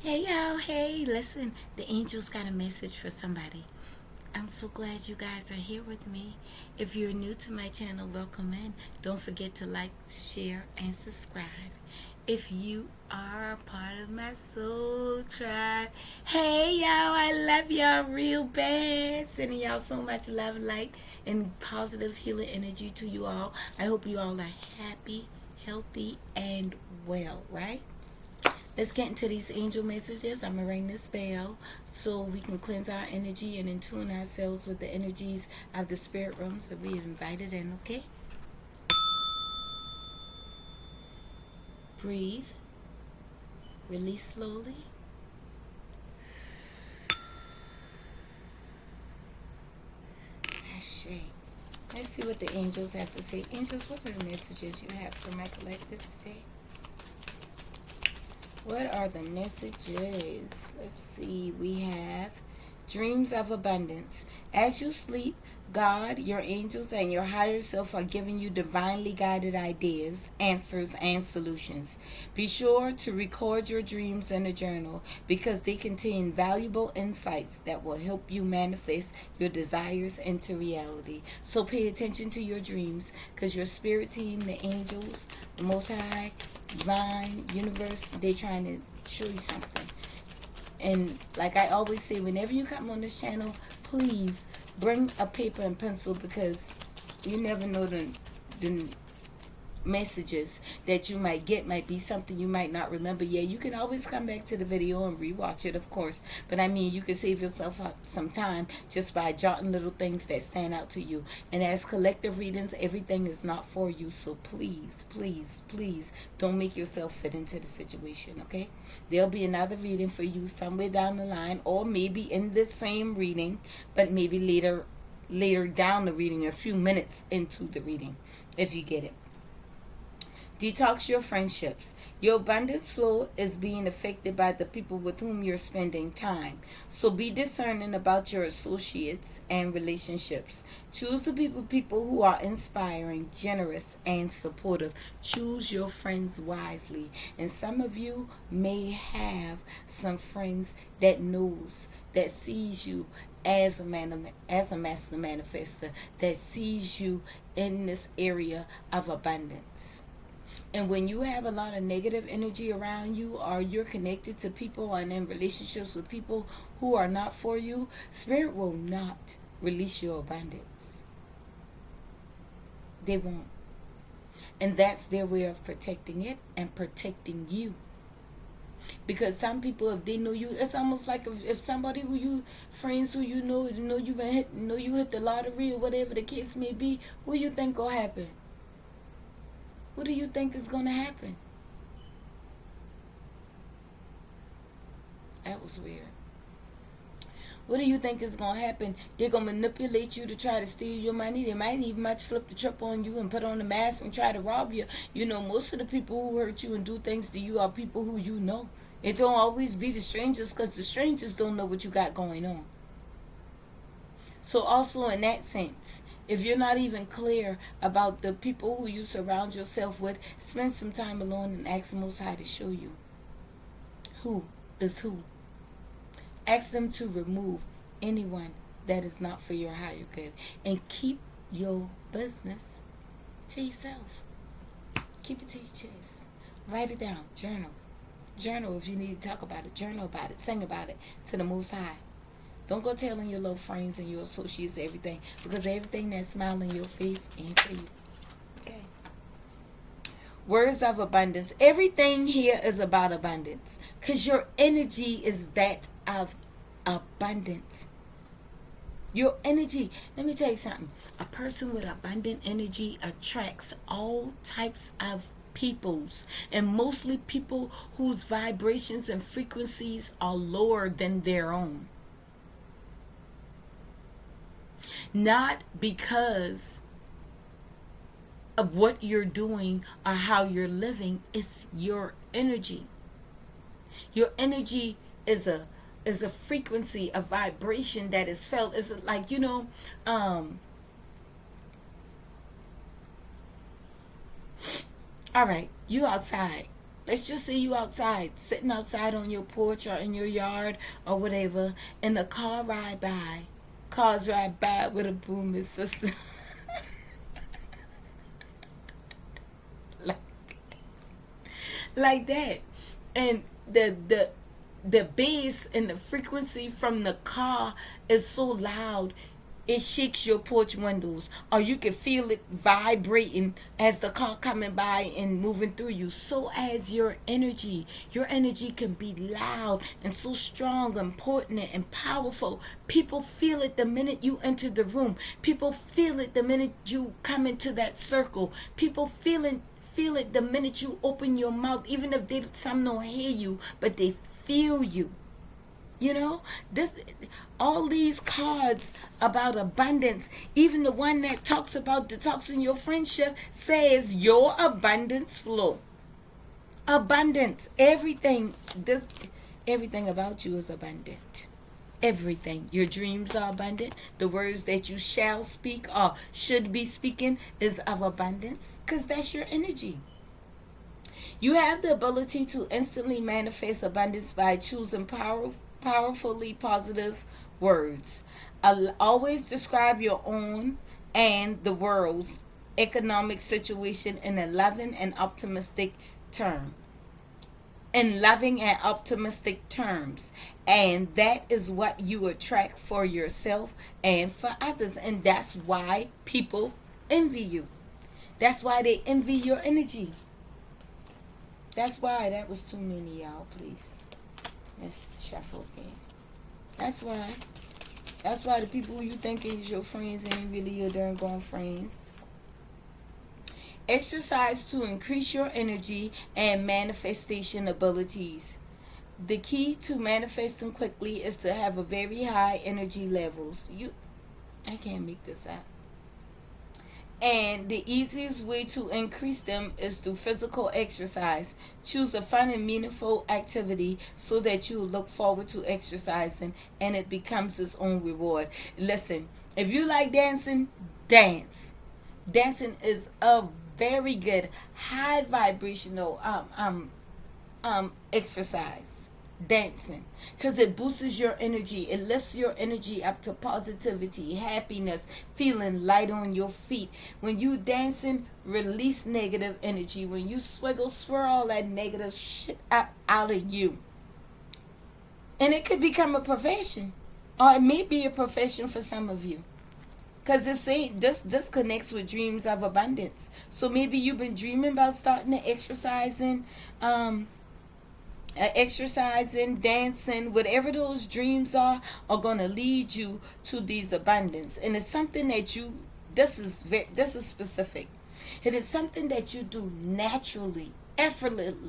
Hey y'all, hey, listen, the angels got a message for somebody. I'm so glad you guys are here with me. If you're new to my channel, welcome in. Don't forget to like, share, and subscribe. If you are a part of my soul tribe, hey y'all, I love y'all real bad. Sending y'all so much love, light, and positive healing energy to you all. I hope you all are happy, healthy, and well, right? Let's get into these angel messages. I'm going to ring this bell so we can cleanse our energy and in tune ourselves with the energies of the spirit realms that we have invited in, okay? Breathe. Release slowly. Ashe. Let's see what the angels have to say. Angels, what are the messages you have for my collective today? What are the messages? Let's see. We have dreams of abundance. As you sleep, God, your angels, and your higher self are giving you divinely guided ideas, answers, and solutions. Be sure to record your dreams in a journal because they contain valuable insights that will help you manifest your desires into reality. So pay attention to your dreams because your spirit team, the angels, the Most High, divine, universe, they're trying to show you something. And like I always say, whenever you come on this channel, please bring a paper and pencil because you never know the messages that you might get might be something you might not remember. Yeah, you can always come back to the video and rewatch it, of course, but I mean, you can save yourself some time just by jotting little things that stand out to you. And as collective readings, everything is not for you, so please, please, please don't make yourself fit into the situation, okay? There'll be another reading for you somewhere down the line, or maybe in the same reading, but maybe later down the reading, a few minutes into the reading, if you get it. Detox your friendships. Your abundance flow is being affected by the people with whom you're spending time. So be discerning about your associates and relationships. Choose the people who are inspiring, generous, and supportive. Choose your friends wisely. And some of you may have some friends that sees you as a master manifester, that sees you in this area of abundance. And when you have a lot of negative energy around you, or you're connected to people and in relationships with people who are not for you, Spirit will not release your abundance. They won't. And that's their way of protecting it and protecting you. Because some people, if they know you, it's almost like if somebody who you, friends who you know you hit the lottery or whatever the case may be, what do you think will happen? What do you think is going to happen? That was weird. What do you think is going to happen? They're going to manipulate you to try to steal your money. They might even flip the trip on you and put on the mask and try to rob you. You know, most of the people who hurt you and do things to you are people who you know. It don't always be the strangers, because the strangers don't know what you got going on. So also in that sense, if you're not even clear about the people who you surround yourself with, spend some time alone and ask the Most High to show you who is who. Ask them to remove anyone that is not for your higher good. And keep your business to yourself. Keep it to your chest. Write it down. Journal. Journal if you need to talk about it. Journal about it. Sing about it to the Most High. Don't go telling your little friends and your associates everything, because everything that's smiling in your face ain't for you. Okay. Words of abundance. Everything here is about abundance, because your energy is that of abundance. Your energy. Let me tell you something. A person with abundant energy attracts all types of peoples, and mostly people whose vibrations and frequencies are lower than their own. Not because of what you're doing or how you're living. It's your energy. Your energy is a frequency, a vibration that is felt. It's like, all right, you outside Let's just say you outside, sitting outside on your porch or in your yard or whatever, and the car ride by. Cars ride by with a booming system. like, like that. And the bass and the frequency from the car is so loud it shakes your porch windows, or you can feel it vibrating as the car coming by and moving through you. So as your energy can be loud and so strong and potent and powerful. People feel it the minute you enter the room. People feel it the minute you come into that circle. People feel it the minute you open your mouth, even if some don't hear you, but they feel you. You know, all these cards about abundance, even the one that talks about detoxing your friendship, says your abundance flow. Abundance, everything about you is abundant. Everything. Your dreams are abundant. The words that you shall speak or should be speaking is of abundance, because that's your energy. You have the ability to instantly manifest abundance by choosing powerfully positive words. Always describe your own and the world's economic situation in a loving and optimistic term. In loving and optimistic terms. And that is what you attract for yourself and for others. And that's why people envy you. That's why they envy your energy. That's why. That was too many, y'all. Please. Let's shuffle again. That's why. That's why the people who you think is your friends ain't really your darn gone friends. Exercise to increase your energy and manifestation abilities. The key to manifesting quickly is to have a very high energy levels. I can't make this up. And the easiest way to increase them is through physical exercise. Choose a fun and meaningful activity so that you look forward to exercising and it becomes its own reward. Listen, if you like dancing, dance. Dancing is a very good high vibrational exercise. Dancing, because it boosts your energy. It lifts your energy up to positivity, happiness, feeling light on your feet. When you dancing, release negative energy. When you swirl all that negative shit out of you. And it could become a profession, or it may be a profession for some of you, because this connects with dreams of abundance. So maybe you've been dreaming about starting to exercising, dancing, whatever those dreams are going to lead you to these abundance. And it's something that this is specific. It is something that you do naturally, effortlessly.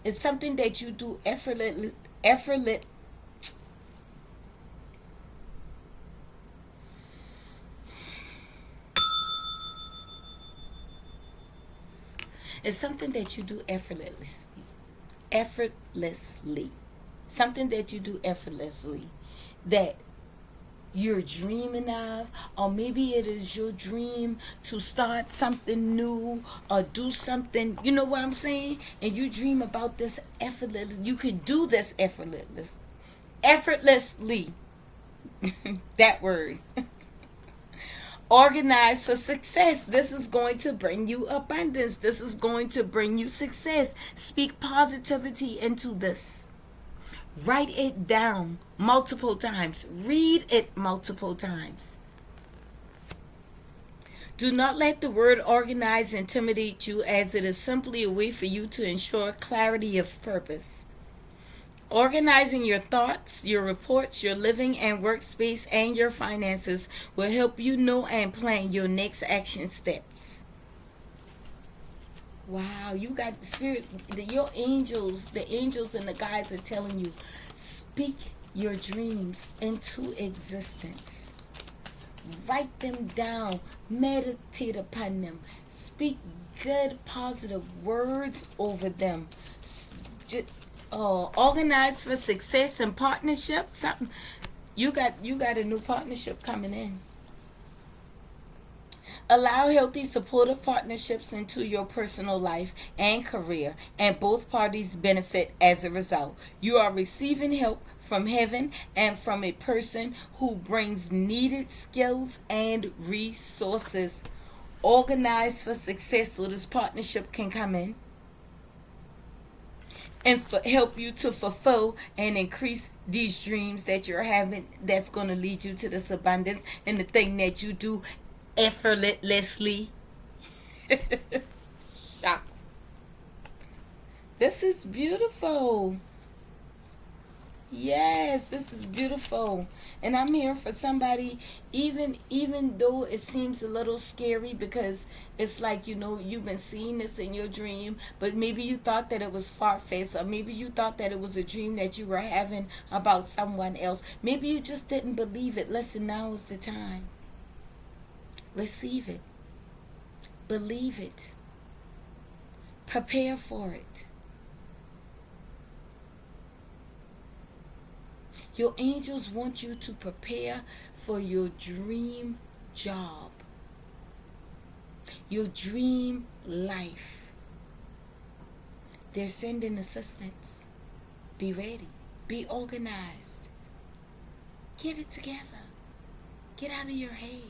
It's something that you do effortlessly. It's something that you do effortlessly. Something that you do effortlessly that you're dreaming of, or maybe it is your dream to start something new or do something, you know what I'm saying? And you dream about this effortless. You can do this effortlessly. That word. Organize for success. This is going to bring you abundance. This is going to bring you success. Speak positivity into this. Write it down multiple times. Read it multiple times. Do not let the word organize intimidate you, as it is simply a way for you to ensure clarity of purpose. Organizing your thoughts, your reports, your living and workspace, and your finances will help you know and plan your next action steps. Wow, you got the spirit, your angels, the angels and the guides are telling you, speak your dreams into existence. Write them down, meditate upon them, speak good, positive words over them. Organize for success and partnership. You got a new partnership coming in. Allow healthy, supportive partnerships into your personal life and career, and both parties benefit as a result. You are receiving help from heaven and from a person who brings needed skills and resources. Organize for success so this partnership can come in and help you to fulfill and increase these dreams that you're having, that's going to lead you to this abundance and the thing that you do effortlessly. Shucks. This is beautiful. Yes, this is beautiful. And I'm here for somebody, even though it seems a little scary, because it's like, you've been seeing this in your dream, but maybe you thought that it was far-fetched, or maybe you thought that it was a dream that you were having about someone else. Maybe you just didn't believe it. Listen, now is the time. Receive it. Believe it. Prepare for it. Your angels want you to prepare for your dream job, your dream life. They're sending assistance. Be ready. Be organized. Get it together. Get out of your head.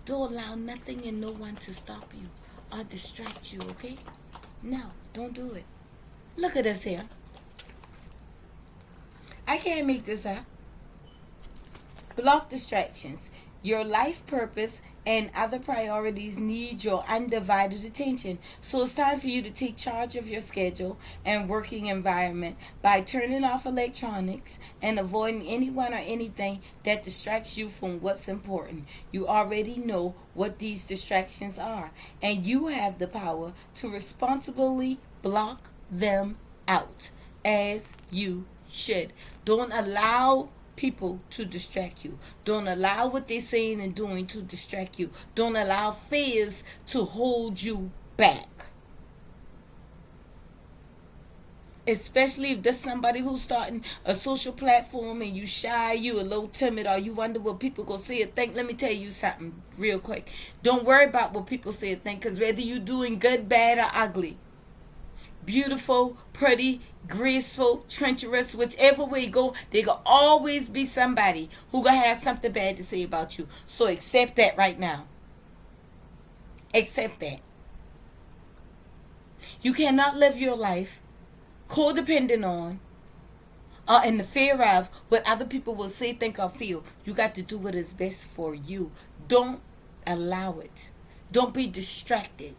Don't allow nothing and no one to stop you or distract you, okay? No, don't do it. Look at us here. I can't make this up. Block distractions. Your life purpose and other priorities need your undivided attention. So it's time for you to take charge of your schedule and working environment by turning off electronics and avoiding anyone or anything that distracts you from what's important. You already know what these distractions are, and you have the power to responsibly block them out, as you should. Don't allow people to distract you. Don't allow what they're saying and doing to distract you. Don't allow fears to hold you back. Especially if there's somebody who's starting a social platform and you shy, you a little timid, or you wonder what people gonna say or think. Let me tell you something real quick. Don't worry about what people say or think, because whether you're doing good, bad, or ugly, beautiful, pretty, graceful, treacherous, whichever way you go, there gonna always be somebody who gonna have something bad to say about you. So accept that right now. Accept that. You cannot live your life codependent on or in the fear of what other people will say, think, or feel. You got to do what is best for you. Don't allow it. Don't be distracted.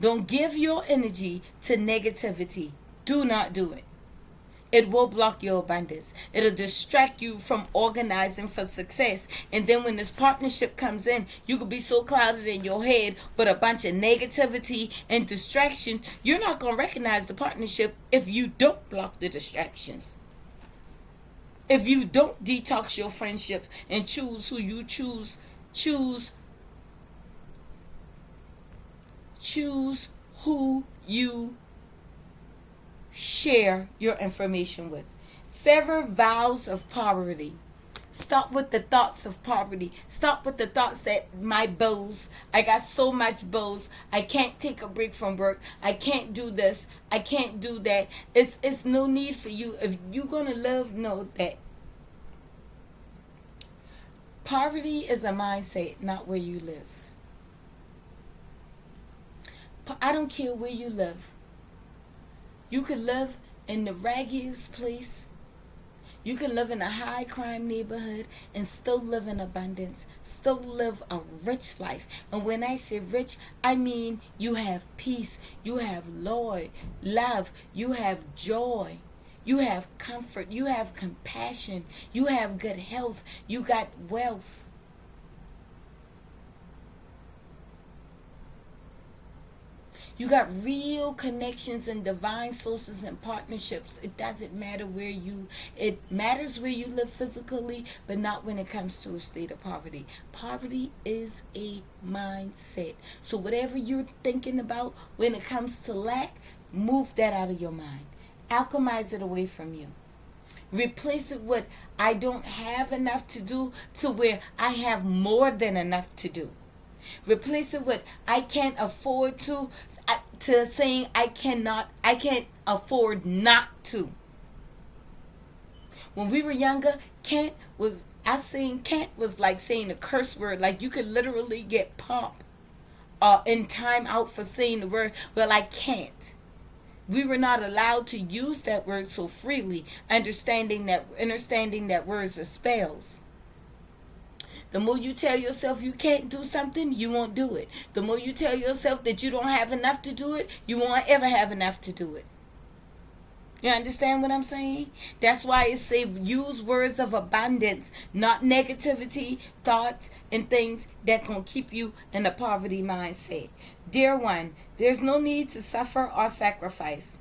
Don't give your energy to negativity. Do not do it. It will block your abundance. It'll distract you from organizing for success. And then when this partnership comes in, you could be so clouded in your head with a bunch of negativity and distraction, you're not going to recognize the partnership if you don't block the distractions. If you don't detox your friendship and choose who you choose who you share your information with. Sever vows of poverty. Stop with the thoughts of poverty. Stop with the thoughts that my bills, I got so much bills, I can't take a break from work, I can't do this, I can't do that. It's no need for you. If you're gonna live, know that poverty is a mindset, not where you live. I don't care where you live. You could live in the raggiest place. You can live in a high crime neighborhood and still live in abundance. Still live a rich life. And when I say rich, I mean you have peace. You have love. You have joy. You have comfort. You have compassion. You have good health. You got wealth. You got real connections and divine sources and partnerships. It doesn't matter it matters where you live physically, but not when it comes to a state of poverty. Poverty is a mindset. So whatever you're thinking about when it comes to lack, move that out of your mind. Alchemize it away from you. Replace it with, I don't have enough to do, to where I have more than enough to do. Replace it with I can't afford to saying I can't afford not to. When we were younger, can't was like saying a curse word. Like you could literally get pumped in time out for saying the word, well, I can't. We were not allowed to use that word so freely, understanding that words are spells. The more you tell yourself you can't do something, you won't do it. The more you tell yourself that you don't have enough to do it, you won't ever have enough to do it. You understand what I'm saying? That's why it say use words of abundance, not negativity, thoughts, and things that can keep you in a poverty mindset. Dear one, there's no need to suffer or sacrifice.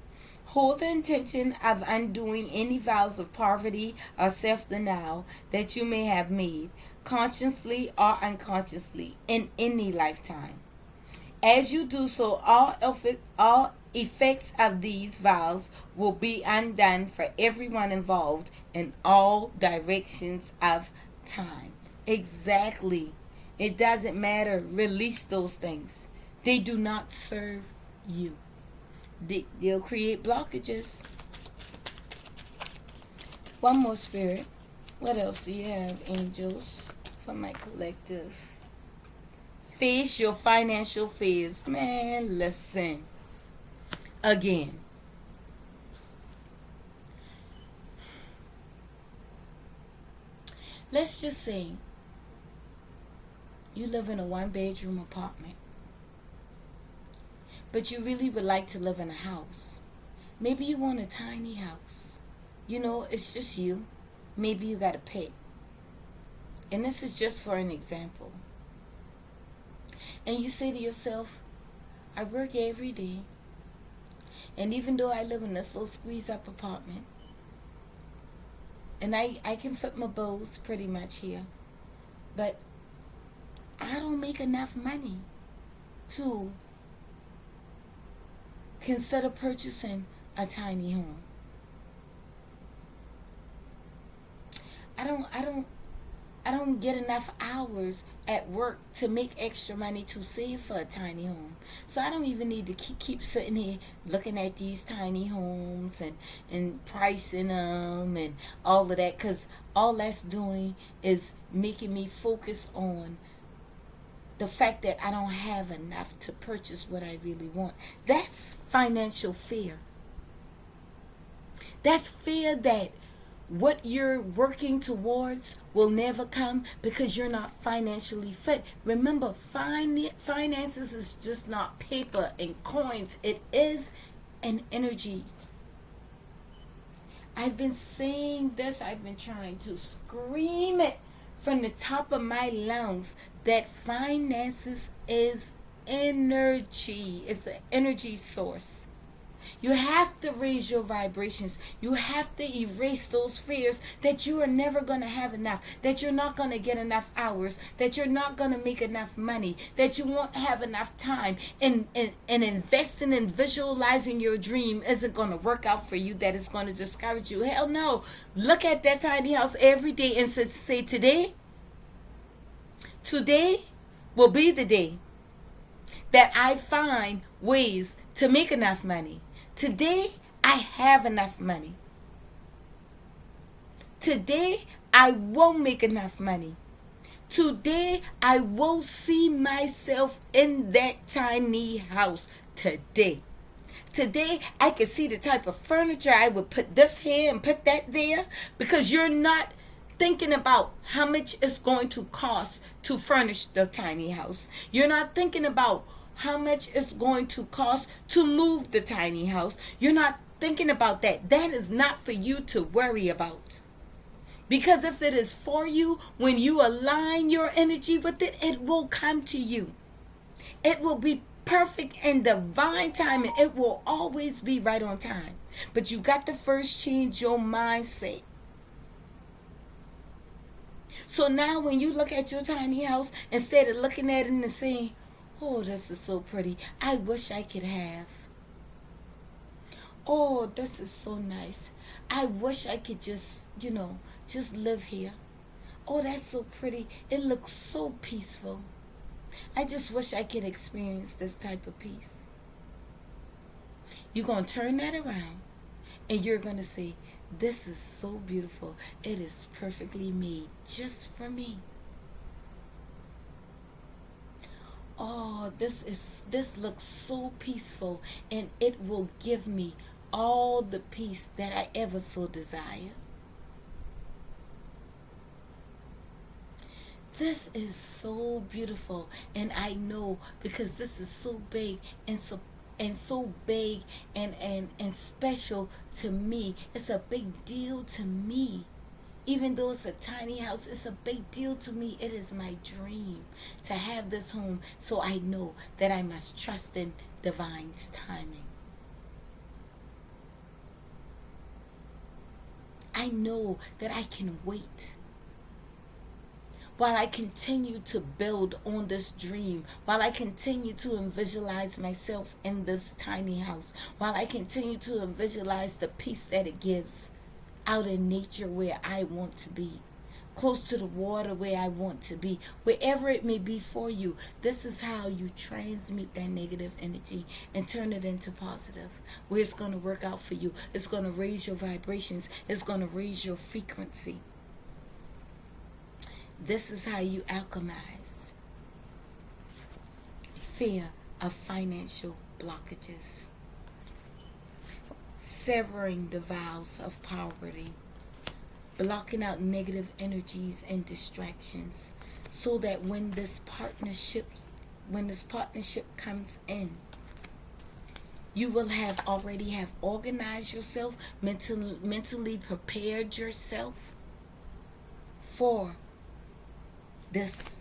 Hold the intention of undoing any vows of poverty or self-denial that you may have made, consciously or unconsciously, in any lifetime. As you do so, all effects of these vows will be undone for everyone involved in all directions of time. Exactly. It doesn't matter. Release those things. They do not serve you. They'll create blockages. One more, Spirit. What else do you have, angels, for my collective? Face your financial fears. Man, listen. Again. Let's just say you live in a one-bedroom apartment, but you really would like to live in a house. Maybe you want a tiny house. You know, it's just you. Maybe you got a pet. And this is just for an example. And you say to yourself, I work every day. And even though I live in this little squeeze-up apartment, and I can fit my bills pretty much here, but I don't make enough money to consider purchasing a tiny home. I don't get enough hours at work to make extra money to save for a tiny home. So I don't even need to keep sitting here looking at these tiny homes and pricing them and all of that, because all that's doing is making me focus on the fact that I don't have enough to purchase what I really want. That's financial fear. That's fear that what you're working towards will never come because you're not financially fit. Remember, finances is just not paper and coins. It is an energy. I've been saying this. I've been trying to scream it from the top of my lungs that finances is energy. It's an energy source. You have to raise your vibrations. You have to erase those fears that you are never going to have enough, that you're not going to get enough hours, that you're not going to make enough money, that you won't have enough time. And investing and visualizing your dream isn't going to work out for you, that it's going to discourage you. Hell no. Look at that tiny house every day and say, today will be the day that I find ways to make enough money. Today, I have enough money. Today, I won't make enough money. Today, I will see myself in that tiny house today. Today, I can see the type of furniture I would put this here and put that there, because you're not thinking about how much it's going to cost to furnish the tiny house. You're not thinking about how much it's going to cost to move the tiny house. You're not thinking about that. That is not for you to worry about. Because if it is for you, when you align your energy with it, it will come to you. It will be perfect and divine timing. It will always be right on time. But you got to first change your mindset. So now when you look at your tiny house, instead of looking at it and saying, oh, this is so pretty, I wish I could have. Oh, this is so nice. I wish I could just live here. Oh, that's so pretty. It looks so peaceful. I just wish I could experience this type of peace. You're going to turn that around and you're going to say, this is so beautiful. It is perfectly made just for me. Oh, this looks so peaceful, and it will give me all the peace that I ever so desire. This is so beautiful, and I know because this is so big and so big and special to me. It's a big deal to me. Even though it's a tiny house, it's a big deal to me. It is my dream to have this home, so I know that I must trust in divine's timing. I know that I can wait while I continue to build on this dream, while I continue to visualize myself in this tiny house, while I continue to visualize the peace that it gives out in nature where I want to be, close to the water where I want to be, wherever it may be for you. This is how you transmute that negative energy and turn it into positive, where it's going to work out for you. It's going to raise your vibrations. It's going to raise your frequency. This is how you alchemize fear of financial blockages. Severing the vows of poverty, blocking out negative energies and distractions, so that when this partnership comes in, you will have already organized yourself, mentally prepared yourself for this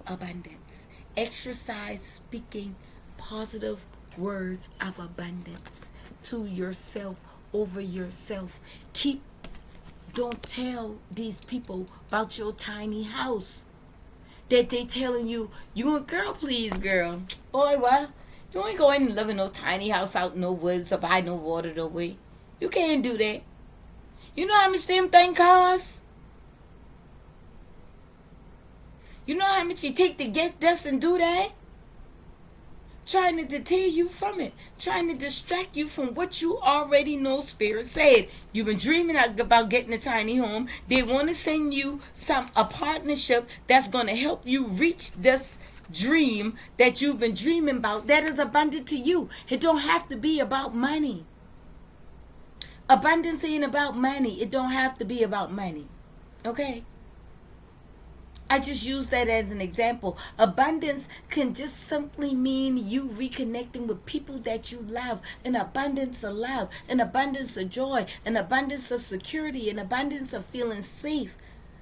abundance. Exercise speaking positive words of abundance to yourself, over yourself. Don't tell these people about your tiny house that they telling you a girl, please, girl. Boy, what? You ain't going and live in no tiny house out in no woods or by no water no way. You can't do that. You know how much them thing costs? You know how much you take to get this and do that? Trying to deter you from it, trying to distract you from what you already know Spirit said. You've been dreaming about getting a tiny home. They want to send you a partnership that's going to help you reach this dream that you've been dreaming about, that is abundant to you. It don't have to be about money. Abundance ain't about money. It don't have to be about money. Okay? I just use that as an example. Abundance can just simply mean you reconnecting with people that you love. An abundance of love, an abundance of joy, an abundance of security, an abundance of feeling safe,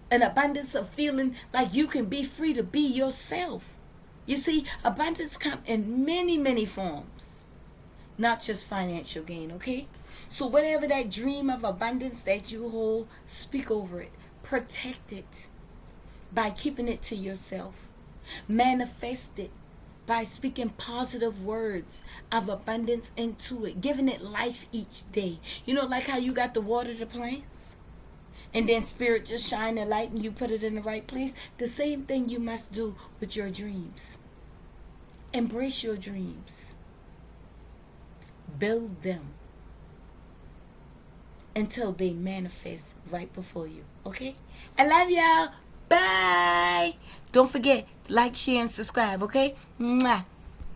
an abundance of feeling like you can be free to be yourself. You see, abundance comes in many, many forms, not just financial gain, okay? So whatever that dream of abundance that you hold, speak over it. Protect it by keeping it to yourself. Manifest it by speaking positive words of abundance into it, giving it life each day. You know, like how you got to water the plants and then Spirit just shine the light and you put it in the right place. The same thing you must do with your dreams. Embrace your dreams. Build them until they manifest right before you. Okay? I love y'all. Bye. Don't forget, like, share, and subscribe, okay? Mwah.